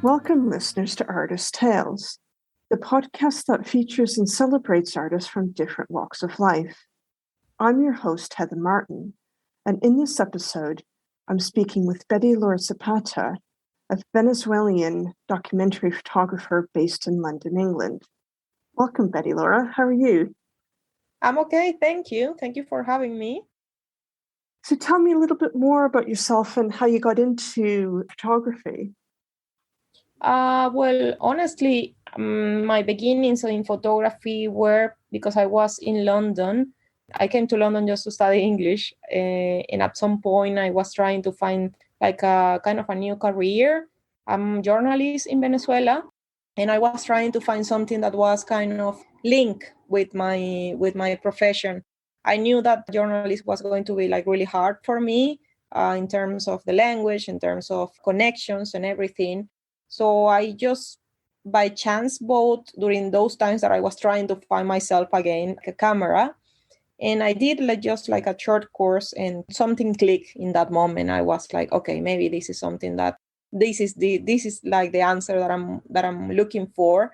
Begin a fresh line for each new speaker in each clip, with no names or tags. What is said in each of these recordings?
Welcome, listeners, to Artist Tales, the podcast that features and celebrates artists from different walks of life. I'm your host, Heather Martin, and in this episode, I'm speaking with Betty Laura Zapata, a Venezuelan documentary photographer based in London, England. Welcome, Betty Laura. How are you?
I'm okay, thank you. Thank you for having me.
So tell me a little bit more about yourself and how you got into photography.
Well, honestly, my beginnings in photography were because I was in London. I came to London just to study English, and at some point I was trying to find like a kind of a new career. I'm a journalist in Venezuela, and I was trying to find something that was kind of linked with my profession. I knew that journalism was going to be like really hard for me in terms of the language, in terms of connections and everything. So I just by chance bought during those times that I was trying to find myself again a camera. And I did just like a short course and something clicked in that moment. I was like, okay, maybe this is something that this is like the answer that I'm looking for.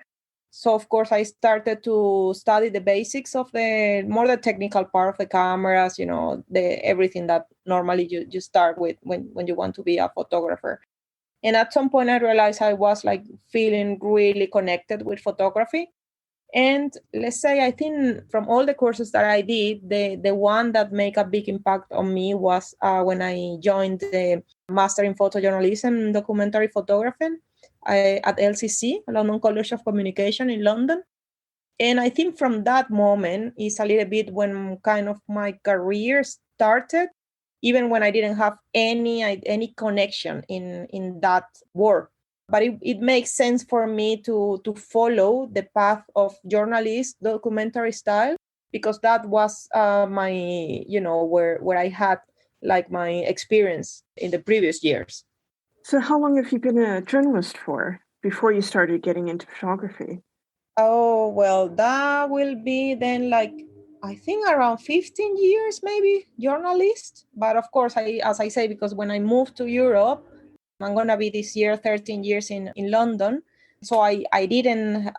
So of course I started to study the basics of the technical part of the cameras, the everything that normally you start with when you want to be a photographer. And at some point I realized I was like feeling really connected with photography. And let's say, I think from all the courses that I did, the one that made a big impact on me was when I joined the Master in Photojournalism and Documentary Photography at LCC, London College of Communication in London. And I think from that moment is a little bit when kind of my career started, even when I didn't have any connection in that work. But it makes sense for me to follow the path of journalist documentary style, because that was my, where I had like my experience in the previous years.
So how long have you been a journalist for before you started getting into photography?
Oh, well, that will be then like, I think around 15 years, maybe, journalist. But of course, as I say, because when I moved to Europe, I'm going to be this year 13 years in London. So I didn't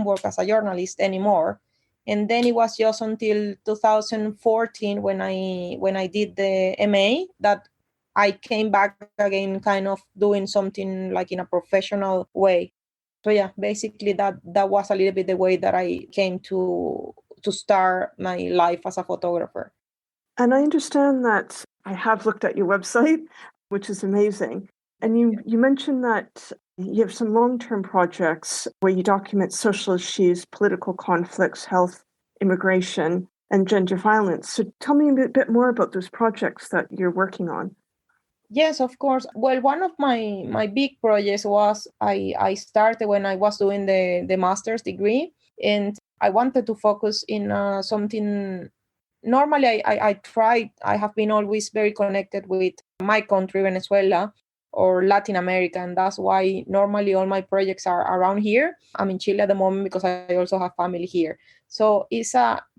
work as a journalist anymore. And then it was just until 2014 when I did the MA that I came back again, kind of doing something like in a professional way. So yeah, basically that was a little bit the way that I came to start my life as a photographer.
And I understand that I have looked at your website, which is amazing. And you mentioned that you have some long-term projects where you document social issues, political conflicts, health, immigration, and gender violence. So tell me a bit more about those projects that you're working on.
Yes, of course. Well, one of my big projects was I started when I was doing the master's degree, and I wanted to focus in something. Normally, I have been always very connected with my country, Venezuela, or Latin America, and that's why normally all my projects are around here. I'm in Chile at the moment because I also have family here. So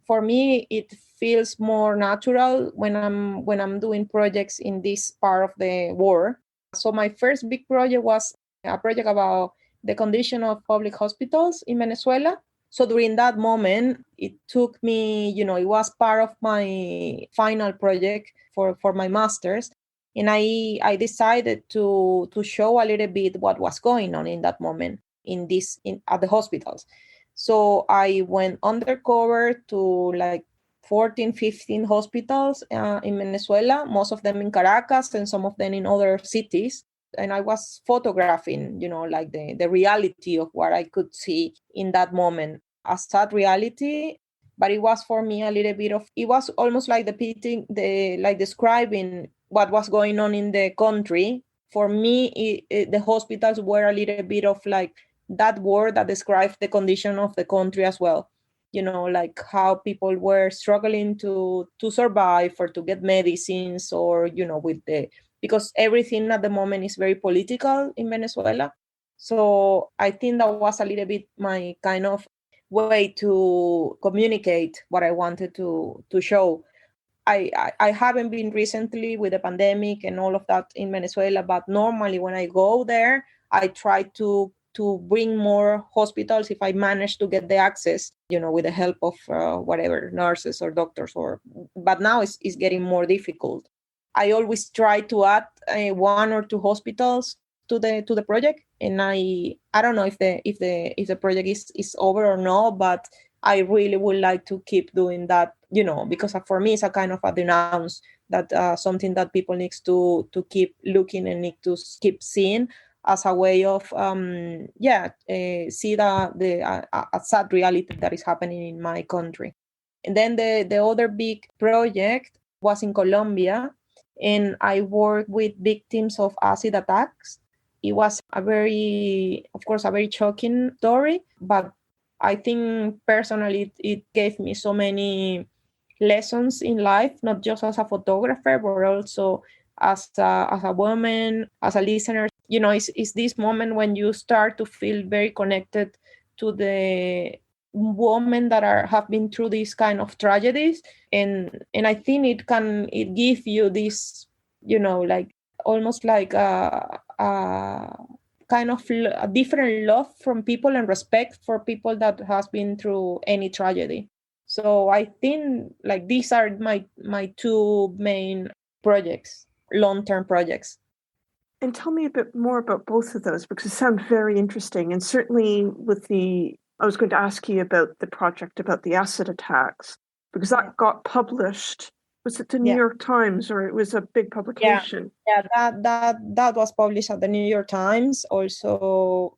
for me, it feels more natural when I'm doing projects in this part of the world. So my first big project was a project about the condition of public hospitals in Venezuela. So during that moment, it took me, it was part of my final project for my master's. And I decided to show a little bit what was going on in that moment at the hospitals. So I went undercover to like 14, 15 hospitals in Venezuela, most of them in Caracas and some of them in other cities. And I was photographing, like the reality of what I could see in that moment, a sad reality. But it was for me a little bit it was almost like like describing what was going on in the country. For me, the hospitals were a little bit of like that word that describes the condition of the country as well. Like how people were struggling to survive or to get medicines, or because everything at the moment is very political in Venezuela. So I think that was a little bit my kind of way to communicate what I wanted to show. I haven't been recently with the pandemic and all of that in Venezuela, but normally when I go there, I try to bring more hospitals if I manage to get the access, with the help of whatever nurses or doctors. But now it's getting more difficult. I always try to add one or two hospitals to the project, and I don't know if the project is over or not, but I really would like to keep doing that, because for me it's a kind of a denounce that something that people needs to keep looking and need to keep seeing as a way of see a sad reality that is happening in my country. And then the other big project was in Colombia, and I worked with victims of acid attacks. It was of course, a very shocking story, but I think personally it gave me so many lessons in life, not just as a photographer, but also as a woman, as a listener. It's this moment when you start to feel very connected to the women that have been through these kind of tragedies, and I think it give you this, like almost like a kind of a different love from people and respect for people that has been through any tragedy. So I think like these are my two main projects, long-term projects.
And tell me a bit more about both of those, because it sounds very interesting. And certainly I was going to ask you about the project about the acid attacks, because that got published. Was it the New York Times, or it was a big publication?
Yeah, that was published at the New York Times. Also,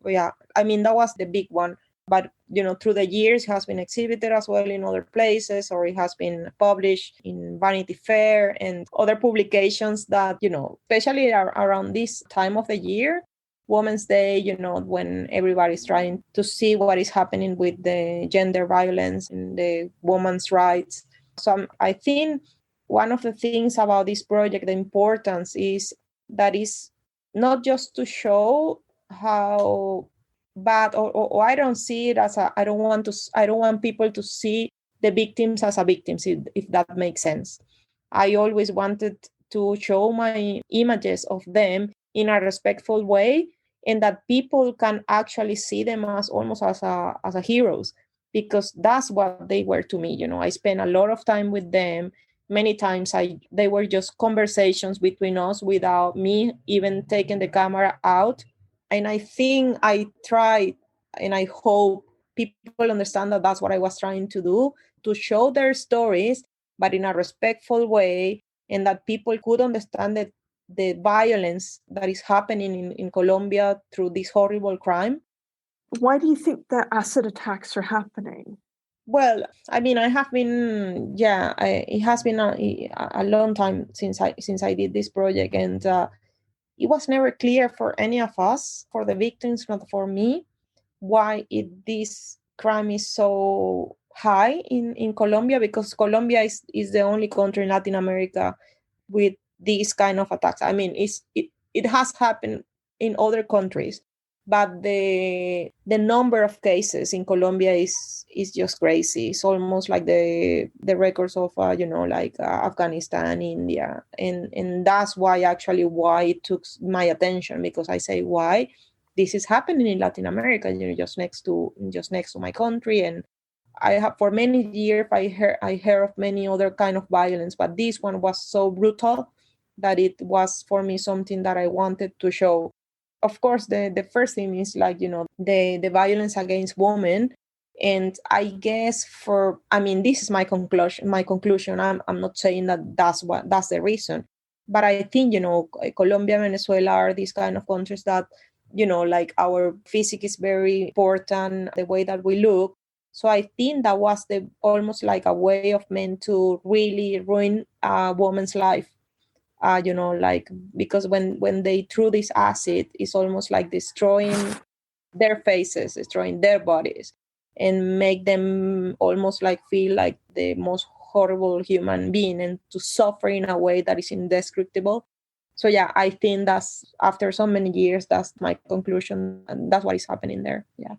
I mean, that was the big one. But, through the years, it has been exhibited as well in other places, or it has been published in Vanity Fair and other publications that, especially around this time of the year, Women's Day, when everybody's trying to see what is happening with the gender violence and the women's rights. So I think one of the things about this project, the importance is that is not just to show how bad, or I don't see it as I don't want people to see the victims as a victims, if that makes sense. I always wanted to show my images of them in a respectful way, and that people can actually see them as almost as a heroes, because that's what they were to me. I spent a lot of time with them. Many times they were just conversations between us without me even taking the camera out. And I think I tried, and I hope people understand that that's what I was trying to do, to show their stories, but in a respectful way, and that people could understand that the violence that is happening in Colombia through this horrible crime.
Why do you think that acid attacks are happening?
Well, I mean, I have been, it has been a long time since I did this project, and it was never clear for any of us, for the victims, not for me, why this crime is so high in Colombia, because Colombia is the only country in Latin America with these kind of attacks. I mean, it has happened in other countries, but the number of cases in Colombia is just crazy. It's almost like the records of Afghanistan, India, and that's why it took my attention, because I say, why this is happening in Latin America, just next to my country. And I have, for many years, I heard of many other kind of violence, but this one was so brutal that it was for me something that I wanted to show. Of course, the first thing is the violence against women. And I guess this is my conclusion. I'm not saying that's the reason, but I think, Colombia, Venezuela are these kind of countries that, like our physique is very important, the way that we look. So I think that was almost like a way of men to really ruin a woman's life. Because when they threw this acid, it's almost like destroying their faces, destroying their bodies, and make them almost like feel like the most horrible human being, and to suffer in a way that is indescribable. So I think that's, after so many years, that's my conclusion, and that's what is happening there. Yeah.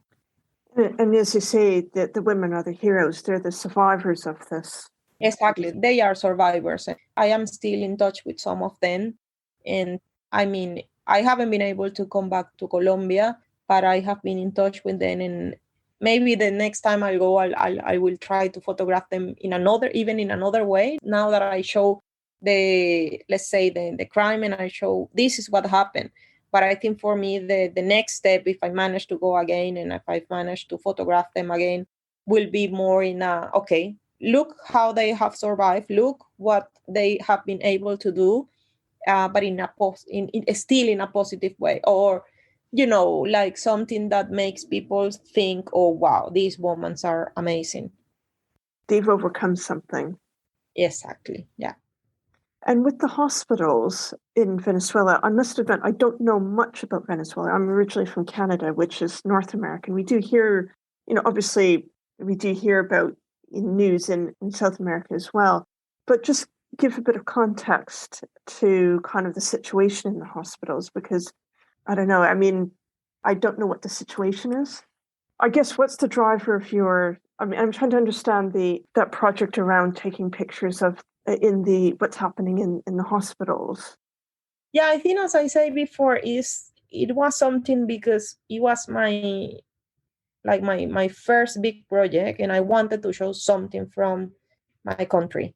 And as you say, that the women are the heroes, they're the survivors of this.
Exactly. They are survivors. I am still in touch with some of them. And I mean, I haven't been able to come back to Colombia, but I have been in touch with them, and maybe the next time I go, I will try to photograph them in another way. Now that I show let's say the crime, and I show this is what happened. But I think for me, the next step, if I manage to go again and if I manage to photograph them again, will be more in okay, look how they have survived, look what they have been able to do, but still in a positive way, or like something that makes people think, oh wow, these women are amazing.
They've overcome something.
Exactly, yeah.
And with the hospitals in Venezuela, I must admit, I don't know much about Venezuela. I'm originally from Canada, which is North America. We do hear, obviously we do hear about news in South America as well. But just give a bit of context to kind of the situation in the hospitals, because I don't know. I mean, I don't know what the situation is. I guess what's the driver of I'm trying to understand that project around taking pictures of what's happening in the hospitals.
Yeah, I think, as I said before, it was something because it was my first big project, and I wanted to show something from my country.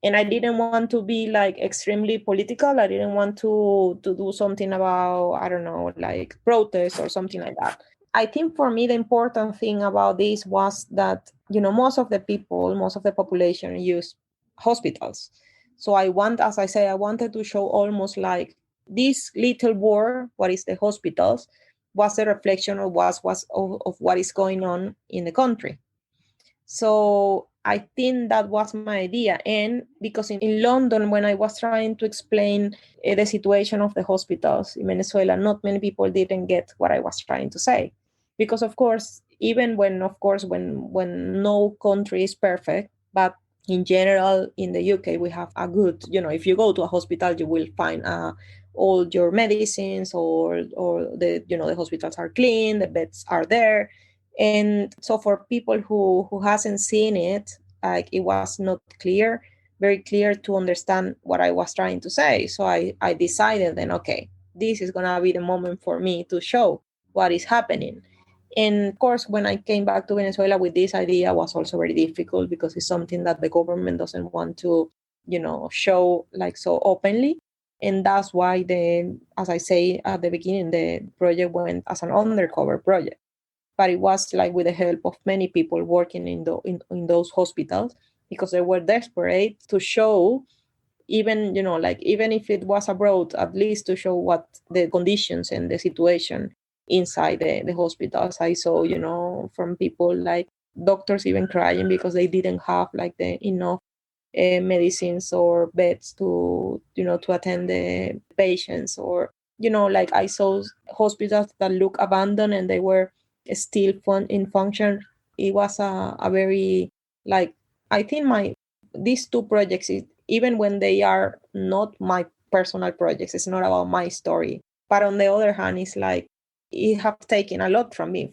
And I didn't want to be like extremely political. I didn't want to do something about, I don't know, like protest or something like that. I think for me, the important thing about this was that, most of the population use hospitals. So as I say, I wanted to show almost like this little war, what is the hospitals, was a reflection of what is going on in the country. So I think that was my idea. And because in London, when I was trying to explain the situation of the hospitals in Venezuela, not many people didn't get what I was trying to say. Because of course, even when no country is perfect, but in general, in the UK, we have a good, if you go to a hospital, you will find all your medicines, or the hospitals are clean, the beds are there. And so for people who hasn't seen it, like, it was not very clear to understand what I was trying to say. So I decided then, okay, this is going to be the moment for me to show what is happening. And of course, when I came back to Venezuela with this idea, was also very difficult because it's something that the government doesn't want to, show like so openly. And that's why as I say at the beginning, the project went as an undercover project. But it was like with the help of many people working in those hospitals, because they were desperate to show, even even if it was abroad, at least to show what the conditions and the situation inside the hospitals. I saw from people like doctors even crying because they didn't have like the enough medicines or beds to attend the patients, or like I saw hospitals that look abandoned and they were still in function. It was a very, like, I think these two projects, even when they are not my personal projects, it's not about my story, but on the other hand, it's like it have taken a lot from me,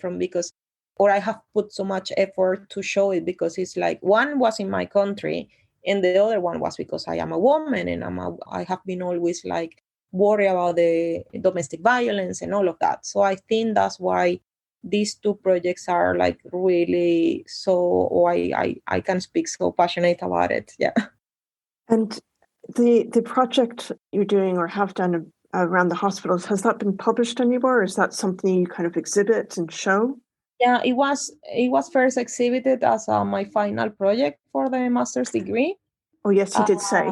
or I have put so much effort to show it, because it's like one was in my country and the other one was because I am a woman, and I have been always like worried about the domestic violence and all of that. So I think that's why these two projects are like really so, I can speak so passionate about it. Yeah.
And the project you're doing or have done around the hospitals, has that been published anywhere, or is that something you kind of exhibit and show?
Yeah, it was first exhibited as my final project for the master's degree.
Oh yes, you did say.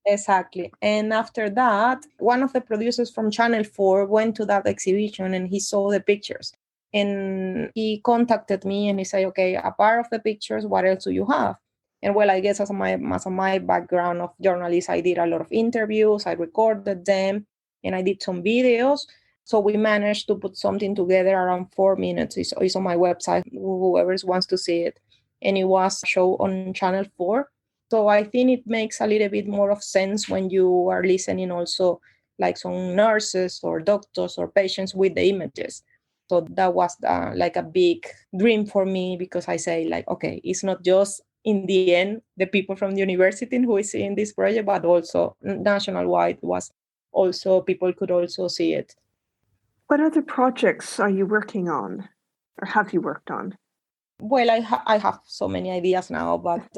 Exactly. And after that, one of the producers from Channel 4 went to that exhibition and he saw the pictures. And he contacted me and he said, okay, apart of the pictures, what else do you have? And well, I guess as my background of journalist, I did a lot of interviews, I recorded them, and I did some videos. So we managed to put something together around 4 minutes. It's on my website, whoever wants to see it. And it was shown on Channel 4. So I think it makes a little bit more of sense when you are listening also like some nurses or doctors or patients with the images. So that was like a big dream for me, because I say like, okay, it's not just in the end the people from the university who is in this project, but also nationwide was also people could also see it.
What other projects are you working on or have you worked on?
Well, I have so many ideas now, but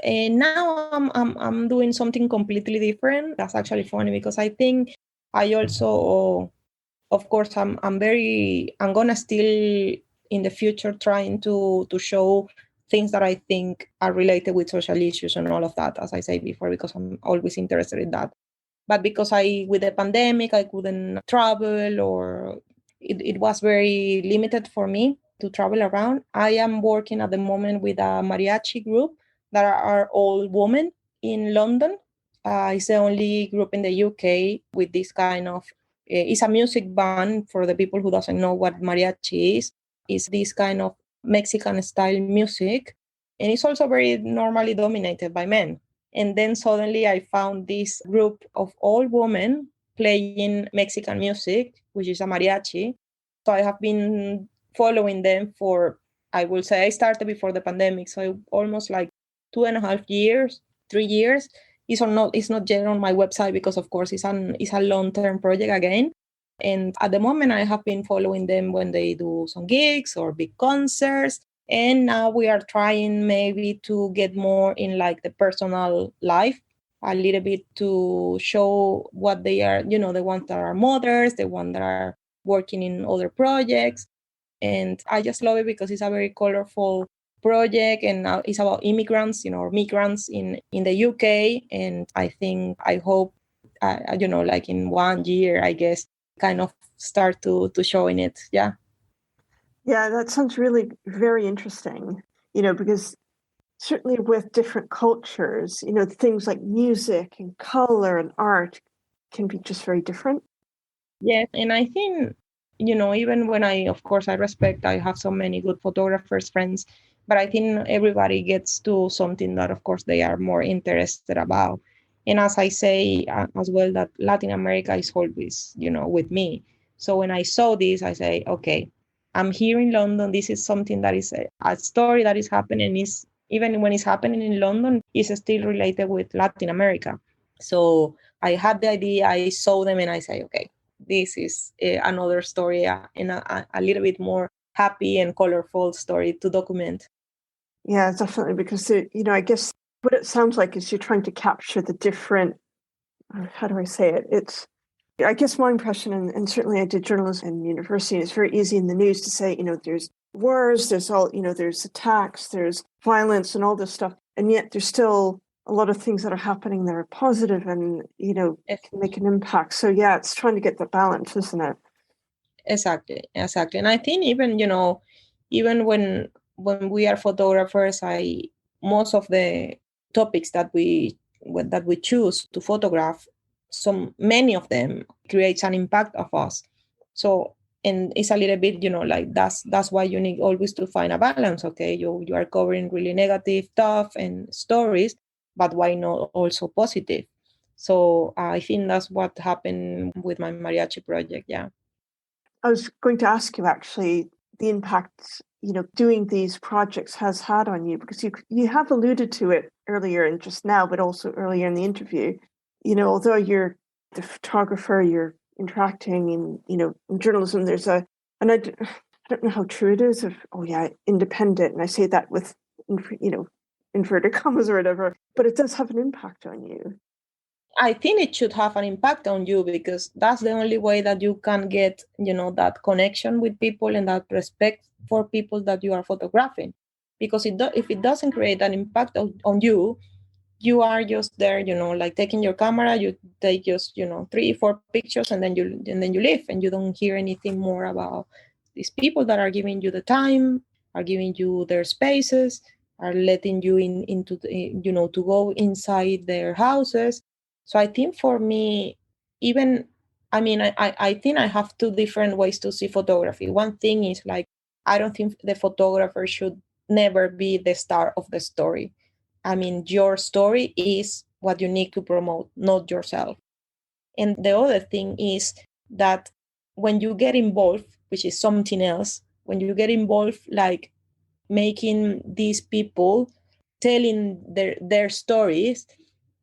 and now I'm doing something completely different. That's actually funny because I think I also, of course, I'm gonna still in the future trying to show things that I think are related with social issues and all of that, as I said before, because I'm always interested in that. But because with the pandemic, I couldn't travel, or it was very limited for me to travel around. I am working at the moment with a mariachi group that are all women in London. It's the only group in the UK with this kind of, it's a music band for the people who doesn't know what mariachi is. It's this kind of Mexican style music. And it's also very normally dominated by men. And then suddenly I found this group of all women playing Mexican music, which is a mariachi. So I have been following them for, I will say, I started before the pandemic. So almost like 2.5 years, 3 years. It's not yet on my website because, of course, it's a long-term project again. And at the moment, I have been following them when they do some gigs or big concerts. And now we are trying maybe to get more in like the personal life a little bit to show what they are, the ones that are mothers, the ones that are working in other projects. And I just love it because it's a very colorful project, and it's about immigrants, or migrants in the UK. And I hope, like in 1 year, I guess, kind of start to showing it. Yeah.
Yeah, that sounds really very interesting, because certainly with different cultures, things like music and color and art can be just very different.
Yes, and I think, even when of course, I have so many good photographers friends, but I think everybody gets to something that, of course, they are more interested about. And as I say as well, that Latin America is always, with me. So when I saw this, I say, okay, I'm here in London. This is something that is a story that is happening. Is even when it's happening in London, is still related with Latin America. So I had the idea, I saw them, and I say, okay, this is another story, and a little bit more happy and colorful story to document.
Yeah, definitely, because I guess what it sounds like is you're trying to capture the different, how do I say it? I guess my impression, and certainly I did journalism in university, and it's very easy in the news to say, there's wars, there's there's attacks, there's violence and all this stuff. And yet there's still a lot of things that are happening that are positive and, can make an impact. So yeah, it's trying to get the balance, isn't it?
Exactly. And I think even, even when we are photographers, most of the topics that we choose to photograph, many of them creates an impact of us. So, and it's a little bit, like that's why you need always to find a balance. Okay, you are covering really negative stuff and stories, but why not also positive? So I think that's what happened with my mariachi project. Yeah.
I was going to ask you actually the impact, doing these projects has had on you, because you have alluded to it earlier and just now, but also earlier in the interview. Although you're the photographer, you're interacting in journalism, and I don't know how true it is independent. And I say that with, inverted commas or whatever, but it does have an impact on you.
I think it should have an impact on you, because that's the only way that you can get, that connection with people and that respect for people that you are photographing. Because if it doesn't create an impact on you, you are just there, like taking your camera, you take just, 3-4 pictures, and then you leave, and you don't hear anything more about these people that are giving you the time, are giving you their spaces, are letting you into the, to go inside their houses. So I think for me, even, I think I have two different ways to see photography. One thing is like, I don't think the photographer should never be the star of the story. Your story is what you need to promote, not yourself. And the other thing is that when you get involved, which is something else, when you get involved, like making these people telling their stories,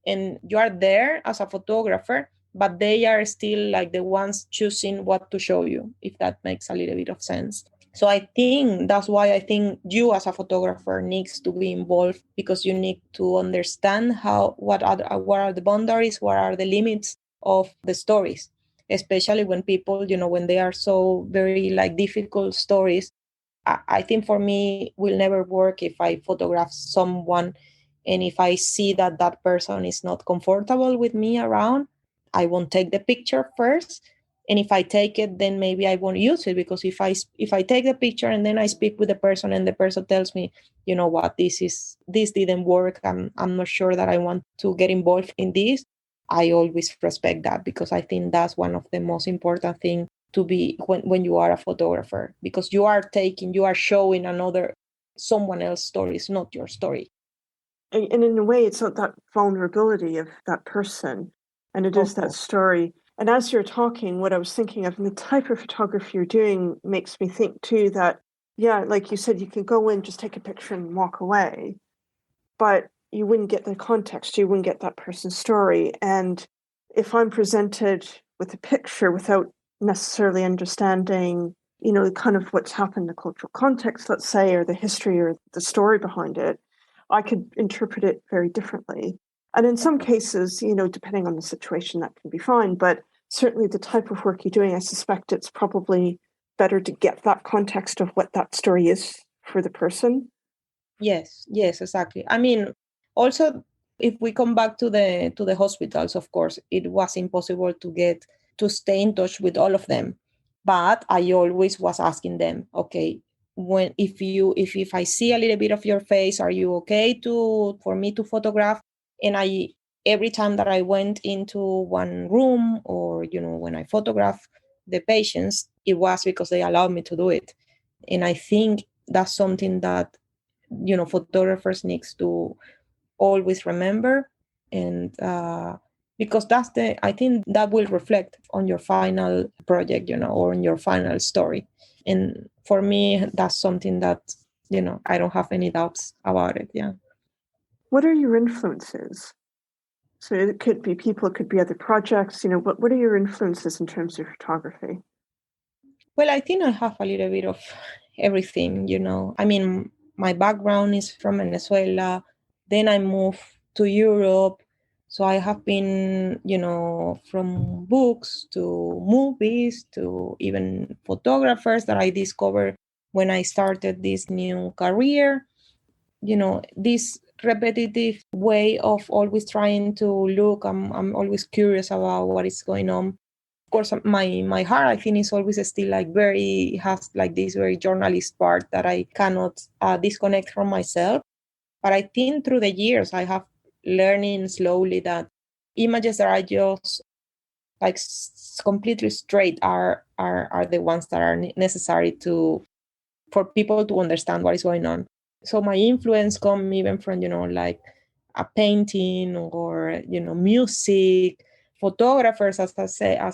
and you are there as a photographer, but they are still like the ones choosing what to show you, if that makes a little bit of sense. So I think that's why I think you as a photographer needs to be involved, because you need to understand what are the boundaries, what are the limits of the stories, especially when people, when they are so very like difficult stories. I think for me will never work if I photograph someone and if I see that that person is not comfortable with me around, I won't take the picture first. And if I take it, then maybe I won't use it, because if I take the picture and then I speak with the person and the person tells me, you know what, this didn't work, I'm not sure that I want to get involved in this, I always respect that, because I think that's one of the most important things to be when you are a photographer, because you are showing someone else's story, it's not your story.
And in a way, it's not that vulnerability of that person, and it is that story. And as you're talking, what I was thinking of, and the type of photography you're doing makes me think too that, yeah, like you said, you can go in, just take a picture and walk away, but you wouldn't get the context, you wouldn't get that person's story. And if I'm presented with a picture without necessarily understanding, kind of what's happened, the cultural context, let's say, or the history or the story behind it, I could interpret it very differently. And in some cases, depending on the situation, that can be fine. But certainly the type of work you're doing, I suspect it's probably better to get that context of what that story is for the person.
Yes, exactly. I mean, also, if we come back to the hospitals, of course, it was impossible to stay in touch with all of them. But I always was asking them, okay, if I see a little bit of your face, are you okay for me to photograph? And every time that I went into one room, or when I photograph the patients, it was because they allowed me to do it. And I think that's something that photographers needs to always remember, and because I think that will reflect on your final project, or on your final story. And for me, that's something that I don't have any doubts about it. Yeah.
What are your influences? So it could be people, it could be other projects. What are your influences in terms of photography?
Well, I think I have a little bit of everything. I mean, my background is from Venezuela. Then I moved to Europe. So I have been, from books to movies to even photographers that I discovered when I started this new career. This repetitive way of always trying to look. I'm always curious about what is going on. Of course, my heart, I think, is always still like has like this very journalist part that I cannot disconnect from myself. But I think through the years, I have learning slowly that images that are just like completely straight are the ones that are necessary for people to understand what is going on. So my influence come even from, like a painting or, music, photographers, as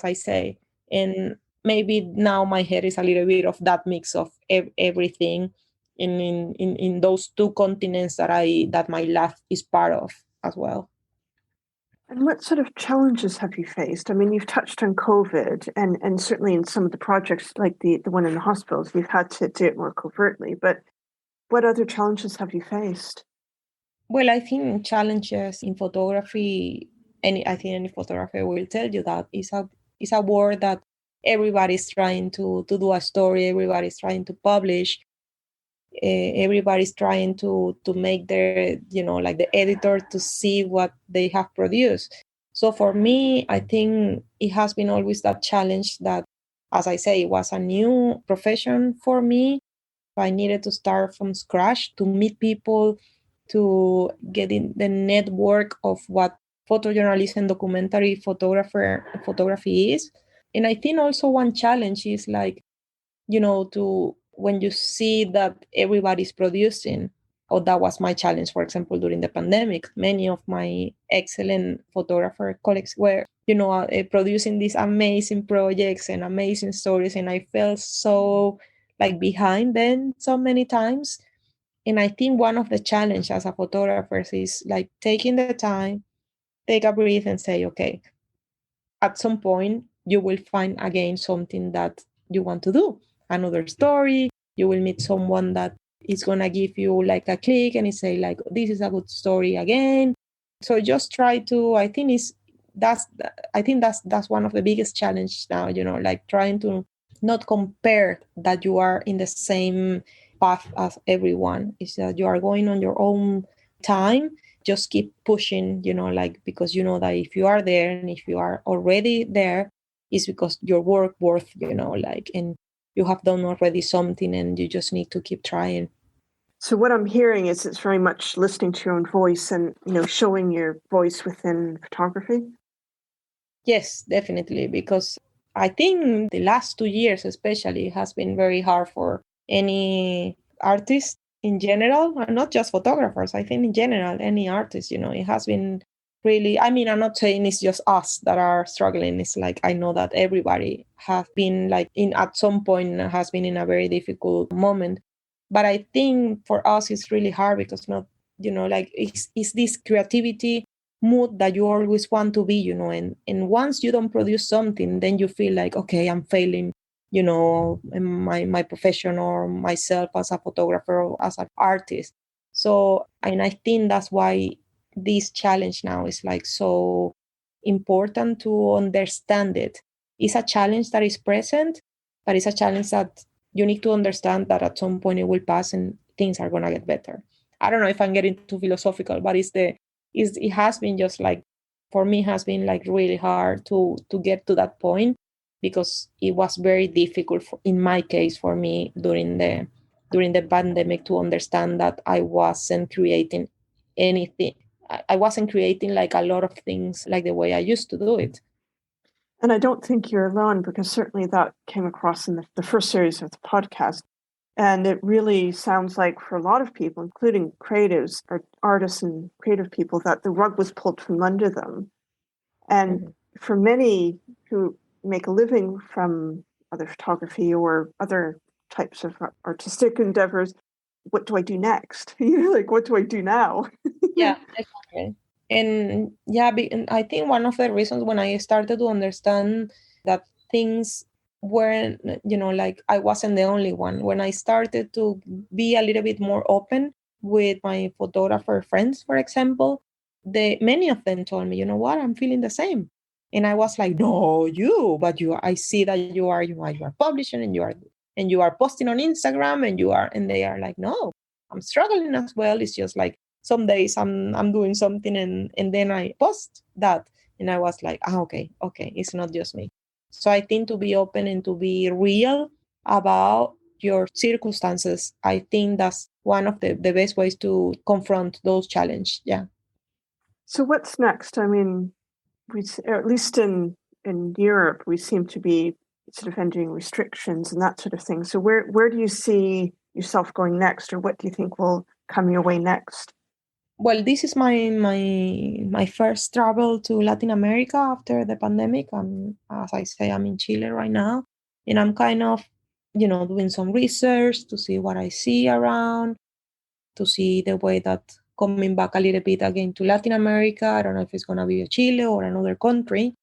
I say. And maybe now my head is a little bit of that mix of everything in those two continents that my life is part of as well.
And what sort of challenges have you faced? I mean, you've touched on COVID, and certainly in some of the projects, like the one in the hospitals, you've had to do it more covertly. But what other challenges have you faced?
Well, I think challenges in photography, I think any photographer will tell you that is a word that everybody's trying to do a story, everybody's trying to publish, everybody's trying to make their, like the editor to see what they have produced. So for me, I think it has been always that challenge that, as I say, it was a new profession for me. I needed to start from scratch to meet people, to get in the network of what photojournalism, documentary photography is. And I think also one challenge is like, to when you see that everybody's producing, or that was my challenge, for example, during the pandemic, many of my excellent photographer colleagues were, producing these amazing projects and amazing stories. And I felt so like behind them so many times. And I think one of the challenges as a photographer is like taking the time, take a breath and say, okay, at some point you will find again something that you want to do, another story. You will meet someone that is going to give you like a click and it say like, this is a good story again. So just try to, I think that's one of the biggest challenge now, like trying to not compare that you are in the same path as everyone. Is that you are going on your own time. Just keep pushing, like, because you know that if you are there and if you are already there, it's because your work worth, like, and you have done already something and you just need to keep trying.
So what I'm hearing is it's very much listening to your own voice and, showing your voice within photography.
Yes, definitely, because I think the last 2 years especially has been very hard for any artist in general, and not just photographers. I think in general, any artist, it has been really, I mean, I'm not saying it's just us that are struggling. It's like, I know that everybody has been like at some point has been in a very difficult moment. But I think for us, it's really hard because not, like it's this creativity mood that you always want to be, and once you don't produce something, then you feel like, okay, I'm failing, in my profession or myself as a photographer or as an artist. So, and I think that's why this challenge now is like so important to understand it. It's a challenge that is present, but it's a challenge that you need to understand that at some point it will pass and things are going to get better. I don't know if I'm getting too philosophical, but it has been just like, for me, has been like really hard to get to that point, because it was very difficult in my case for me during the pandemic to understand that I wasn't creating anything. I wasn't creating like a lot of things like the way I used to do it.
And I don't think you're alone, because certainly that came across in the first series of the podcast. And it really sounds like for a lot of people, including creatives or artists and creative people, that the rug was pulled from under them. And for many who make a living from other photography or other types of artistic endeavors, what do I do next? Like, what do I do now?
Yeah, exactly. And yeah, and I think one of the reasons when I started to understand that things weren't, like I wasn't the only one, when I started to be a little bit more open with my photographer friends, for example, many of them told me, you know what, I'm feeling the same. And I was like, no, I see that you are publishing and you are posting on Instagram and they are like, no, I'm struggling as well. It's just like some days I'm doing something and then I post that. And I was like, okay, it's not just me. So I think to be open and to be real about your circumstances, I think that's one of the best ways to confront those challenges. Yeah.
So what's next? I mean, at least in Europe, we seem to be sort of ending restrictions and that sort of thing. So where do you see yourself going next, or what do you think will come your way next?
Well, this is my first travel to Latin America after the pandemic. As I say, I'm in Chile right now, and I'm kind of, doing some research to see what I see around, to see the way that coming back a little bit again to Latin America. I don't know if it's gonna be a Chile or another country,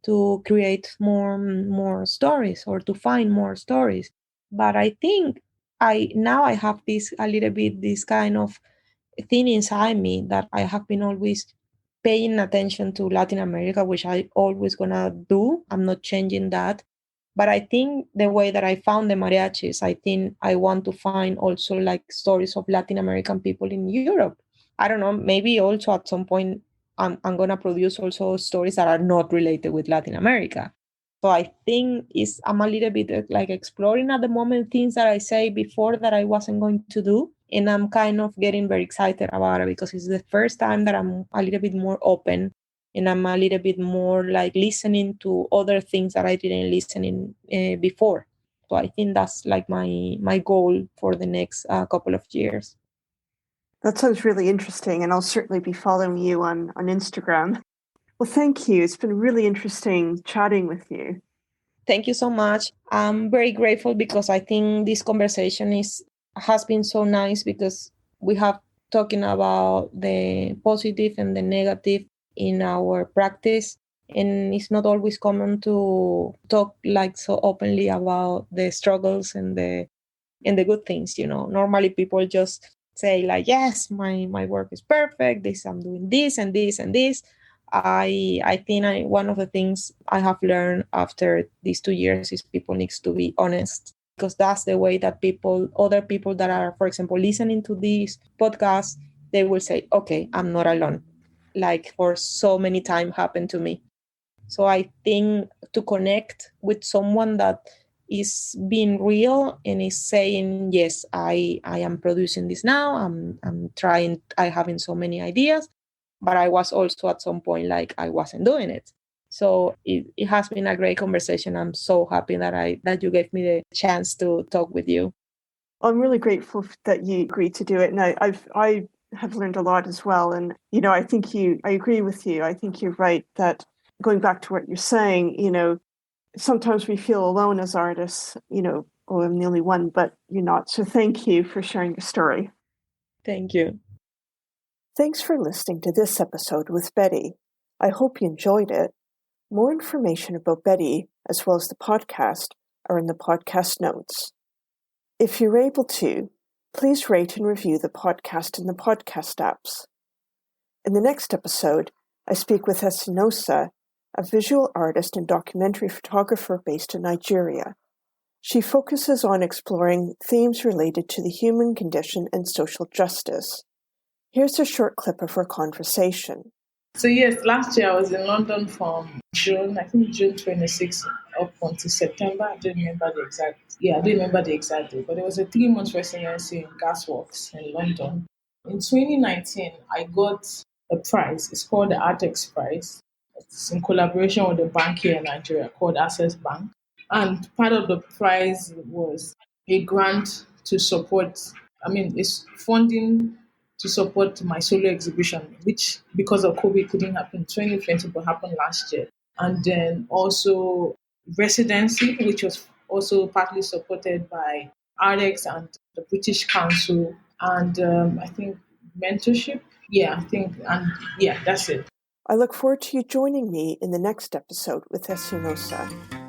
to create more stories or to find more stories. But I think I have this a little bit this kind of thing inside me that I have been always paying attention to Latin America, which I always gonna do. I'm not changing that. But I think the way that I found the mariachis, I think I want to find also like stories of Latin American people in Europe. I don't know, maybe also at some point I'm gonna produce also stories that are not related with Latin America. So I think I'm a little bit like exploring at the moment things that I say before that I wasn't going to do. And I'm kind of getting very excited about it because it's the first time that I'm a little bit more open and I'm a little bit more like listening to other things that I didn't listen in before. So I think that's like my goal for the next couple of years.
That sounds really interesting, and I'll certainly be following you on Instagram. Well, thank you. It's been really interesting chatting with you.
Thank you so much. I'm very grateful because I think this conversation has been so nice because we have talking about the positive and the negative in our practice. And it's not always common to talk like so openly about the struggles and the good things. Normally people just say like, yes, my work is perfect, this I'm doing this and this and this. I think one of the things I have learned after these 2 years is people needs to be honest, because that's the way that other people that are, for example, listening to this podcast, they will say, okay, I'm not alone, like for so many times happened to me. So I think to connect with someone that is being real and is saying, yes, I am producing this now, I'm trying, I having so many ideas, but I was also at some point like I wasn't doing it. So it has been a great conversation. I'm so happy that you gave me the chance to talk with you.
I'm really grateful that you agreed to do it. And I have learned a lot as well. And, I agree with you. I think you're right that going back to what you're saying, sometimes we feel alone as artists, oh, I'm the only one, but you're not. So thank you for sharing your story.
Thank you.
Thanks for listening to this episode with Betty. I hope you enjoyed it. More information about Betty, as well as the podcast, are in the podcast notes. If you're able to, please rate and review the podcast in the podcast apps. In the next episode, I speak with Esinosa, a visual artist and documentary photographer based in Nigeria. She focuses on exploring themes related to the human condition and social justice. Here's a short clip of her conversation.
So yes, last year I was in London from June 26th up until September. I don't remember the exact date, but it was a 3-month residency in Gasworks in London. In 2019, I got a prize. It's called the Artex Prize. It's in collaboration with a bank here in Nigeria called Access Bank. And part of the prize was a grant to support, it's funding to support my solo exhibition, which because of COVID couldn't happen in 2020, but happened last year. And then also residency, which was also partly supported by Artex and the British Council. And I think mentorship. That's it.
I look forward to you joining me in the next episode with Esinosa.